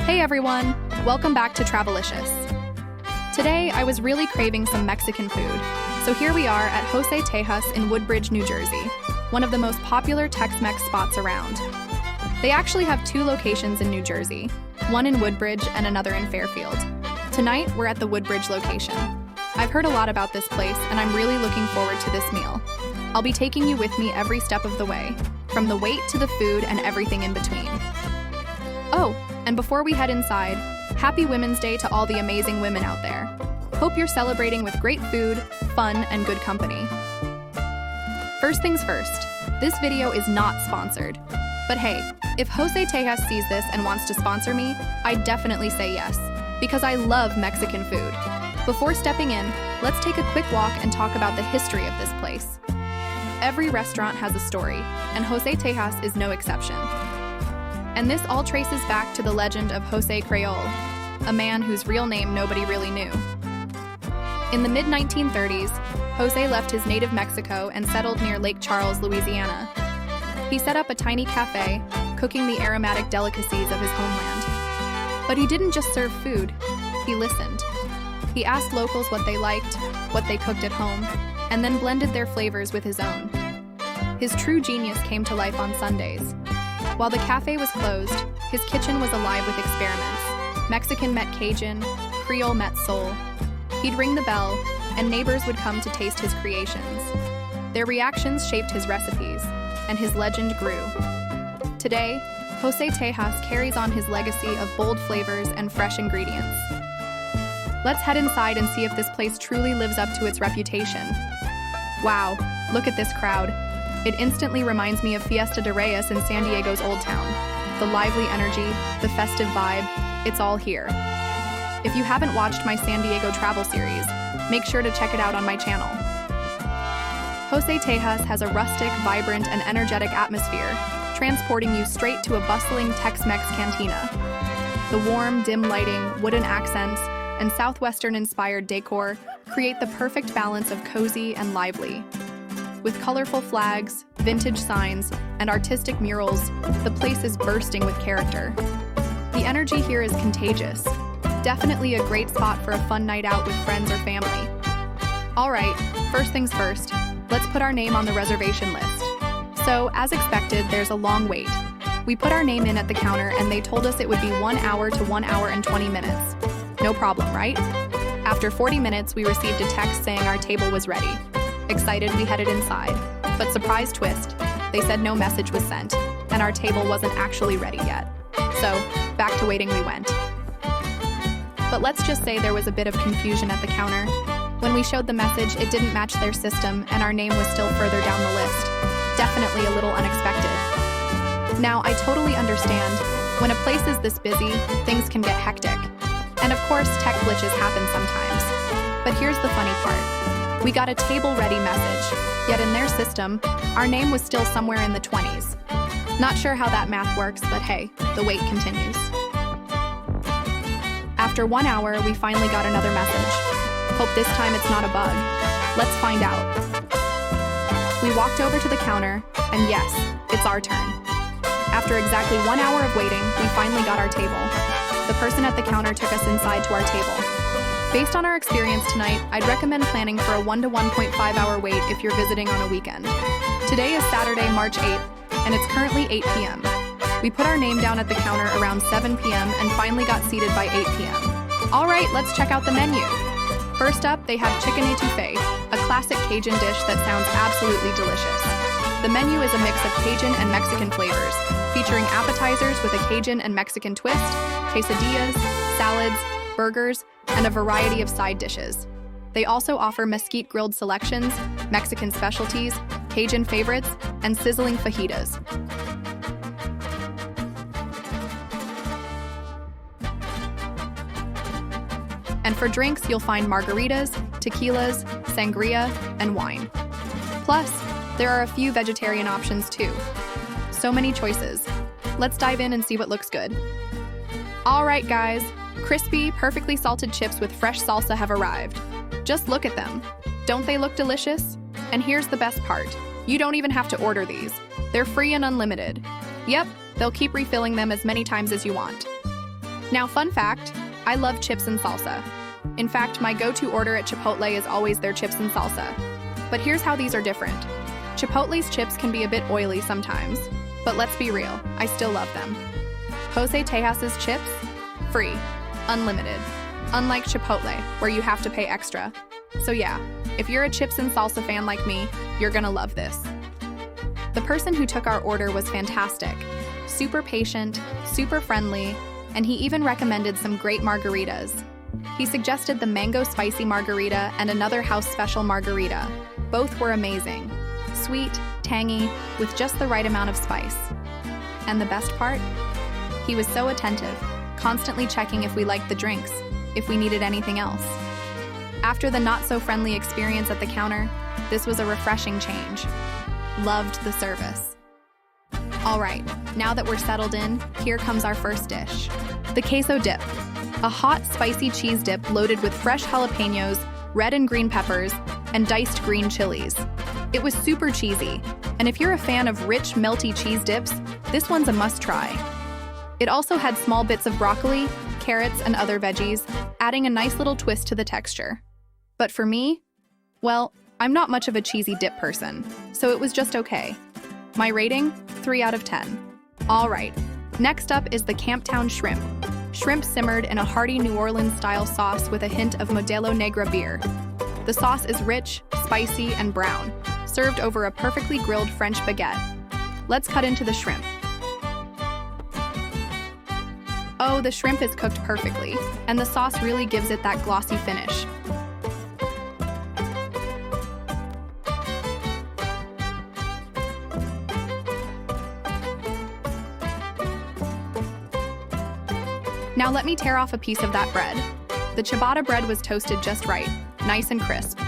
Hey everyone, welcome back to Travelicious. Today I was really craving some Mexican food, so here we are at José Tejas in Woodbridge, New Jersey, one of the most popular Tex-Mex spots around. They actually have two locations in New Jersey, one in Woodbridge and another in Fairfield. Tonight we're at the Woodbridge location. I've heard a lot about this place and I'm really looking forward to this meal. I'll be taking you with me every step of the way, from the wait to the food and everything in between. Oh, and before we head inside, happy Women's Day to all the amazing women out there. Hope you're celebrating with great food, fun, and good company. First things first, this video is not sponsored. But hey, if José Tejas sees this and wants to sponsor me, I'd definitely say yes, because I love Mexican food. Before stepping in, let's take a quick walk and talk about the history of this place. Every restaurant has a story, and José Tejas is no exception. And this all traces back to the legend of José Creole, a man whose real name nobody really knew. In the mid-1930s, José left his native Mexico and settled near Lake Charles, Louisiana. He set up a tiny cafe, cooking the aromatic delicacies of his homeland. But he didn't just serve food, he listened. He asked locals what they liked, what they cooked at home, and then blended their flavors with his own. His true genius came to life on Sundays. While the cafe was closed, his kitchen was alive with experiments. Mexican met Cajun, Creole met soul. He'd ring the bell, and neighbors would come to taste his creations. Their reactions shaped his recipes, and his legend grew. Today, José Tejas carries on his legacy of bold flavors and fresh ingredients. Let's head inside and see if this place truly lives up to its reputation. Wow, look at this crowd. It instantly reminds me of Fiesta de Reyes in San Diego's Old Town. The lively energy, the festive vibe, it's all here. If you haven't watched my San Diego travel series, make sure to check it out on my channel. José Tejas has a rustic, vibrant, and energetic atmosphere, transporting you straight to a bustling Tex-Mex cantina. The warm, dim lighting, wooden accents, and Southwestern-inspired decor create the perfect balance of cozy and lively. With colorful flags, vintage signs, and artistic murals, the place is bursting with character. The energy here is contagious. Definitely a great spot for a fun night out with friends or family. All right, first things first, let's put our name on the reservation list. So, as expected, there's a long wait. We put our name in at the counter and they told us it would be 1 hour to 1 hour and 20 minutes. No problem, right? After 40 minutes, we received a text saying our table was ready. Excited, we headed inside. But surprise twist, they said no message was sent, and our table wasn't actually ready yet. So, back to waiting we went. But let's just say there was a bit of confusion at the counter. When we showed the message, it didn't match their system, and our name was still further down the list. Definitely a little unexpected. Now, I totally understand. When a place is this busy, things can get hectic. And of course, tech glitches happen sometimes. But here's the funny part. We got a table-ready message, yet in their system, our name was still somewhere in the 20s. Not sure how that math works, but hey, the wait continues. After 1 hour, we finally got another message. Hope this time it's not a bug. Let's find out. We walked over to the counter, and yes, it's our turn. After exactly 1 hour of waiting, we finally got our table. The person at the counter took us inside to our table. Based on our experience tonight, I'd recommend planning for a 1 to 1.5 hour wait if you're visiting on a weekend. Today is Saturday, March 8th, and it's currently 8 p.m. We put our name down at the counter around 7 p.m. and finally got seated by 8 p.m. All right, let's check out the menu. First up, they have chicken etouffee, a classic Cajun dish that sounds absolutely delicious. The menu is a mix of Cajun and Mexican flavors, featuring appetizers with a Cajun and Mexican twist, quesadillas, salads, burgers, and a variety of side dishes. They also offer mesquite grilled selections, Mexican specialties, Cajun favorites, and sizzling fajitas. And for drinks, you'll find margaritas, tequilas, sangria, and wine. Plus, there are a few vegetarian options too. So many choices. Let's dive in and see what looks good. All right, guys. Crispy, perfectly salted chips with fresh salsa have arrived. Just look at them. Don't they look delicious? And here's the best part. You don't even have to order these. They're free and unlimited. Yep, they'll keep refilling them as many times as you want. Now, fun fact, I love chips and salsa. In fact, my go-to order at Chipotle is always their chips and salsa. But here's how these are different. Chipotle's chips can be a bit oily sometimes, but let's be real, I still love them. José Tejas' chips? Free. Unlimited. Unlike Chipotle, where you have to pay extra. So yeah, if you're a chips and salsa fan like me, you're gonna love this. The person who took our order was fantastic. Super patient, super friendly, and he even recommended some great margaritas. He suggested the mango spicy margarita and another house special margarita. Both were amazing. Sweet, tangy, with just the right amount of spice. And the best part? He was so attentive, constantly checking if we liked the drinks, if we needed anything else. After the not-so-friendly experience at the counter, this was a refreshing change. Loved the service. All right, now that we're settled in, here comes our first dish. The queso dip, a hot, spicy cheese dip loaded with fresh jalapenos, red and green peppers, and diced green chilies. It was super cheesy, and if you're a fan of rich, melty cheese dips, this one's a must-try. It also had small bits of broccoli, carrots, and other veggies, adding a nice little twist to the texture. But for me, well, I'm not much of a cheesy dip person, so it was just okay. My rating? 3 out of 10. All right, next up is the Camptown shrimp. Shrimp simmered in a hearty New Orleans-style sauce with a hint of Modelo Negra beer. The sauce is rich, spicy, and brown, served over a perfectly grilled French baguette. Let's cut into the shrimp. Oh, the shrimp is cooked perfectly, and the sauce really gives it that glossy finish. Now let me tear off a piece of that bread. The ciabatta bread was toasted just right, nice and crisp.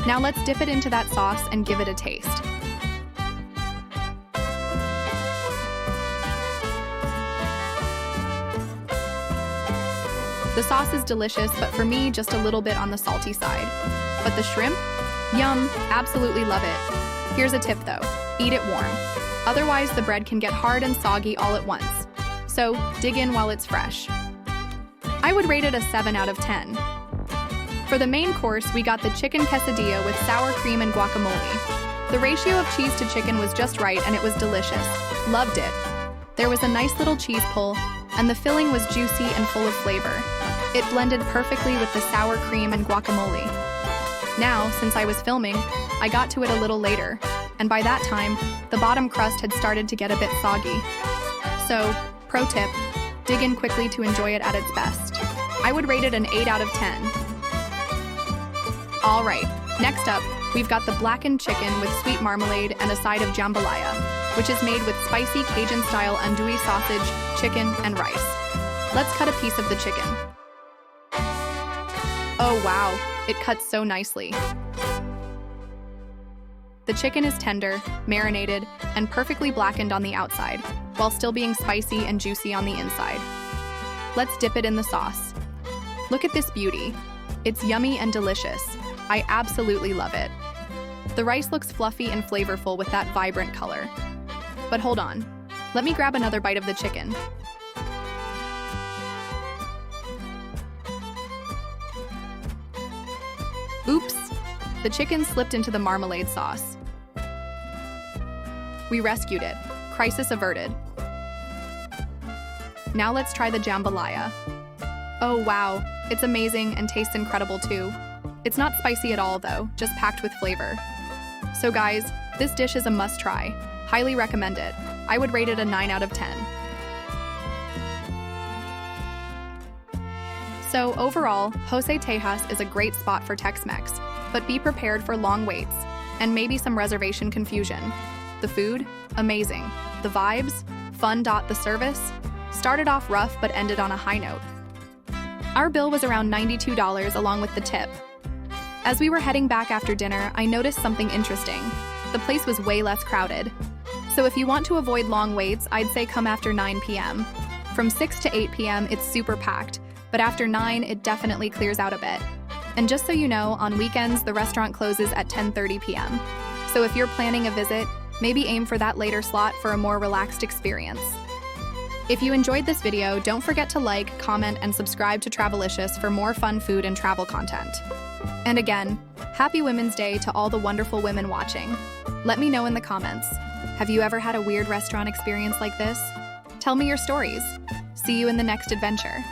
Now let's dip it into that sauce and give it a taste. The sauce is delicious, but for me, just a little bit on the salty side. But the shrimp? Yum, absolutely love it. Here's a tip though, eat it warm. Otherwise, the bread can get hard and soggy all at once. So, dig in while it's fresh. I would rate it a 7 out of 10. For the main course, we got the chicken quesadilla with sour cream and guacamole. The ratio of cheese to chicken was just right and it was delicious. Loved it. There was a nice little cheese pull, and the filling was juicy and full of flavor. It blended perfectly with the sour cream and guacamole. Now, since I was filming, I got to it a little later, and by that time, the bottom crust had started to get a bit soggy. So, pro tip, dig in quickly to enjoy it at its best. I would rate it an 8 out of 10. All right, next up, we've got the blackened chicken with sweet marmalade and a side of jambalaya, which is made with spicy Cajun-style andouille sausage, chicken, and rice. Let's cut a piece of the chicken. Oh wow, it cuts so nicely. The chicken is tender, marinated, and perfectly blackened on the outside, while still being spicy and juicy on the inside. Let's dip it in the sauce. Look at this beauty. It's yummy and delicious. I absolutely love it. The rice looks fluffy and flavorful with that vibrant color. But hold on, let me grab another bite of the chicken. Oops, the chicken slipped into the marmalade sauce. We rescued it. Crisis averted. Now let's try the jambalaya. Oh wow, it's amazing and tastes incredible too. It's not spicy at all though, just packed with flavor. So guys, this dish is a must-try. Highly recommend it. I would rate it a 9 out of 10. So overall, José Tejas is a great spot for Tex-Mex, but be prepared for long waits and maybe some reservation confusion. The food? Amazing. The vibes? Fun. The service? Started off rough but ended on a high note. Our bill was around $92 along with the tip. As we were heading back after dinner, I noticed something interesting. The place was way less crowded. So if you want to avoid long waits, I'd say come after 9 p.m. From 6 to 8 p.m., it's super packed, but after 9, it definitely clears out a bit. And just so you know, on weekends, the restaurant closes at 10:30 p.m. So if you're planning a visit, maybe aim for that later slot for a more relaxed experience. If you enjoyed this video, don't forget to like, comment, and subscribe to Travelicious for more fun food and travel content. And again, happy Women's Day to all the wonderful women watching. Let me know in the comments. Have you ever had a weird restaurant experience like this? Tell me your stories. See you in the next adventure.